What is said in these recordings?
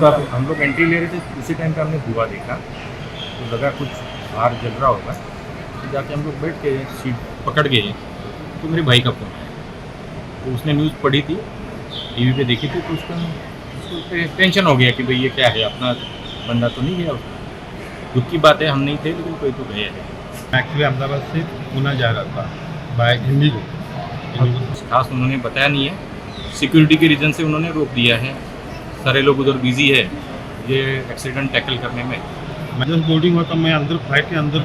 तो हम लोग एंट्री ले रहे थे, उसी टाइम पे हमने धुआं देखा तो लगा कुछ बाहर जल रहा होगा। तो जाके हम लोग बैठ के सीट पकड़ गए तो मेरे भाई का फ़ोन आया। तो उसने न्यूज़ पढ़ी थी, टीवी पे देखी थी, तो उसको टेंशन हो गया कि भाई ये क्या है, अपना बंदा तो नहीं गया उसका। दुख की बात है, हम नहीं थे लेकिन कोई तो गया है। एक्चुअली अहमदाबाद से पूना जा रहा था बाय हिंदी को। खास उन्होंने बताया नहीं है, सिक्योरिटी के रीज़न से उन्होंने रोक दिया है। सारे लोग उधर बिजी है ये एक्सीडेंट टैकल करने में। मैं जब बोर्डिंग हुआ था, मैं अंदर फ्लाइट के अंदर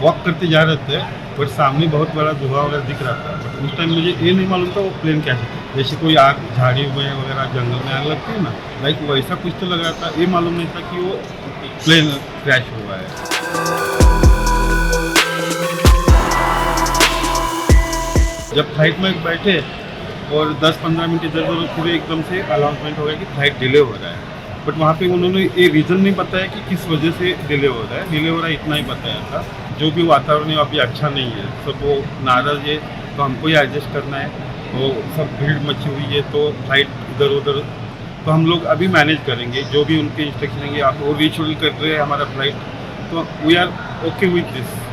वॉक करते जा रहे थे, पर सामने बहुत बड़ा धुआं वगैरह दिख रहा था। बट उस टाइम मुझे ये नहीं मालूम था वो प्लेन क्या है। जैसे कोई आग झाड़ी में वगैरह जंगल में आग लगती है ना, लाइक वैसा कुछ तो लग रहा था। ये मालूम नहीं था कि वो प्लेन क्रैश हुआ है। जब फ्लाइट में बैठे और 10-15 मिनट इधर उधर पूरे एकदम से अनाउंसमेंट हो गया कि फ्लाइट डिले हो रहा है। बट वहाँ पे उन्होंने ये रीज़न नहीं बताया कि किस वजह से डिले हो रहा है। डिले हो रहा है इतना ही बताया था। जो भी वातावरण है अभी अच्छा नहीं है, सब वो नाराज़ है, तो हमको ही एडजस्ट करना है। वो सब भीड़ मची हुई है तो फ्लाइट इधर उधर, तो हम लोग अभी मैनेज करेंगे। जो भी उनके इंस्ट्रक्शन हैं, आप वो रीशेड्यूल कर रहे हैं हमारा फ्लाइट, तो we are okay with this.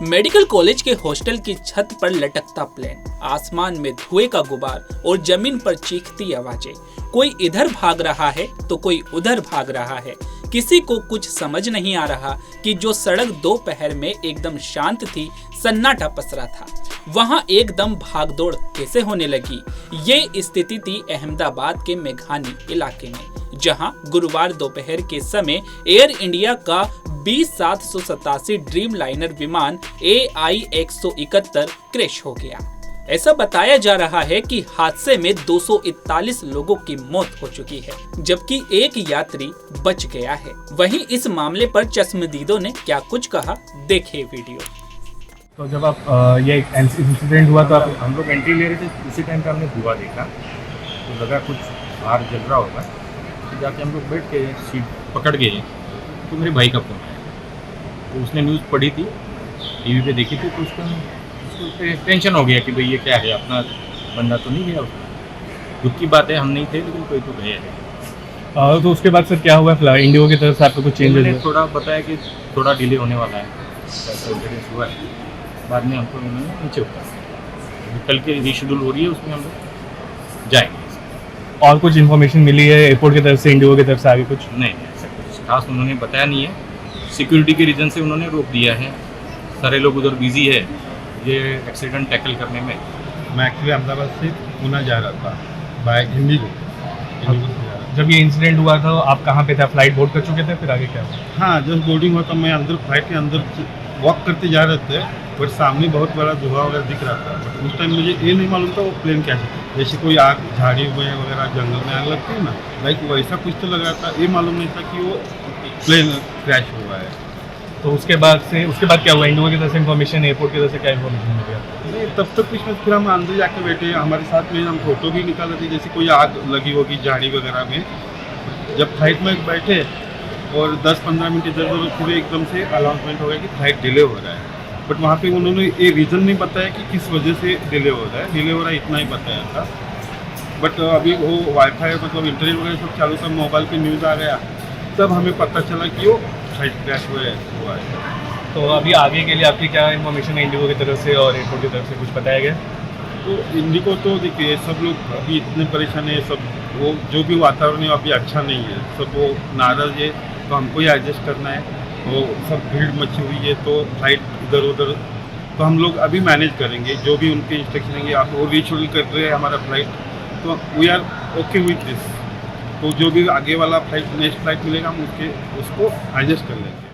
Medical college के हॉस्टल की छत पर लटकता प्लेन, आसमान में धुएं का गुबार और जमीन पर चीखती आवाजें। कोई इधर भाग रहा है तो कोई उधर भाग रहा है। किसी को कुछ समझ नहीं आ रहा कि जो सड़क दोपहर में एकदम शांत थी, सन्नाटा पसरा था, वहां एकदम भागदौड़ कैसे होने लगी। ये स्थिति थी अहमदाबाद के मेघानी इलाके में, जहां गुरुवार दोपहर के समय एयर इंडिया का B787 ड्रीम लाइनर विमान AI-171 क्रैश हो गया। ऐसा बताया जा रहा है कि हादसे में 241 लोगों की मौत हो चुकी है, जबकि एक यात्री बच गया है। वहीं इस मामले पर चश्मदीदों ने क्या कुछ कहा, देखिए वीडियो। तो जब ये इंसिडेंट हुआ तो हम लोग एंट्री ले रहे थे, उसी टाइम पे हमने धुआं देखा तो लगा कुछ बाहर जल रहा होगा। तो जाके हम लोग बैठ के सीट पकड़ गए तो मेरे भाई का फ़ोन आया। तो उसने न्यूज़ पढ़ी थी, टीवी पे देखी थी, तो उसको टेंशन हो गया कि भाई ये क्या है, अपना बंदा तो नहीं गया उसका। दुख की बात है, हम नहीं थे लेकिन कोई तो गया है। तो उसके बाद सर क्या हुआ, इंडिगो की तरफ से आपको कुछ चेंजेस? उन्होंने थोड़ा बताया कि थोड़ा डिले होने वाला है, ऐसा इंसिडेंस हुआ है। बाद में हमको उन्होंने नीचे उतारा। कल के रीशेड्यूल हो रही है, उसमें हम लोग जाएंगे। और कुछ इन्फॉर्मेशन मिली है एयरपोर्ट की तरफ से, इंडिगो की तरफ से आगे कुछ? नहीं, ऐसा कुछ खास उन्होंने बताया नहीं है। सिक्योरिटी के रीज़न से उन्होंने रोक दिया है। सारे लोग उधर बिजी है ये एक्सीडेंट टैकल करने में। मैं एक्चुअली अहमदाबाद से पूना जा रहा था बाय हिंदी को। जब ये इंसिडेंट हुआ था आप कहाँ पे थे? फ्लाइट बोर्ड कर चुके थे, फिर आगे क्या हुआ? हाँ, जब बोर्डिंग हुआ था, मैं अंदर फ्लाइट के अंदर वॉक करते जा रहे थे, बट सामने बहुत बड़ा धुआं वगैरह दिख रहा था। बट उस टाइम मुझे ये नहीं मालूम था वो प्लेन क्या है। जैसे कोई आग झाड़ी में वगैरह जंगल में आग लगती है ना, लाइक वैसा कुछ तो लग रहा था। ये मालूम नहीं था कि वो प्लेन क्रैश हुआ है। तो उसके बाद क्या हुआ? इंडिगो की तरफ से इन्फॉर्मेशन, एयरपोर्ट की तरफ से क्या इन्फॉर्मेशन मिल गया? नहीं, तब तक कुछ नहीं। फिर हम अंदर जाके बैठे, हमारे साथ में हम फोटो भी निकाल रहे थे, जैसे कोई आग लगी होगी झाड़ी वगैरह में। जब फ्लाइट में बैठे और 10-15 मिनट इधर उधर पूरे एकदम से अनाउंसमेंट हो गया कि फ्लाइट डिले हो रहा है। बट वहाँ पे उन्होंने ये रीज़न नहीं बताया कि किस वजह से डिले हो रहा है। डिले हो रहा है इतना ही बताया था। बट अभी वो वाईफाई मतलब इंटरनेट वगैरह सब चालू था, मोबाइल पे न्यूज़ आ गया, तब हमें पता चला कि वो फ्लाइट क्रैश हुआ है। तो अभी आगे के लिए आपकी क्या इन्फॉर्मेशन है इंडिगो की तरफ से और एयरपोर्ट की तरफ से, कुछ बताया गया? तो इंडिगो तो देखिए सब लोग अभी इतने परेशान है, सब वो जो भी वातावरण है अभी अच्छा नहीं है, सब वो नाराज़ है, तो हमको ही एडजस्ट करना है। वो सब भीड़ मची हुई है तो फ्लाइट इधर उधर, तो हम लोग अभी मैनेज करेंगे। जो भी उनके इंस्ट्रक्शन हैं, आप वो रीशेड्यूल कर रहे हैं हमारा फ्लाइट, तो we are okay with this. तो जो भी आगे वाला फ्लाइट नेक्स्ट फ्लाइट मिलेगा हम उसको एडजस्ट कर लेंगे।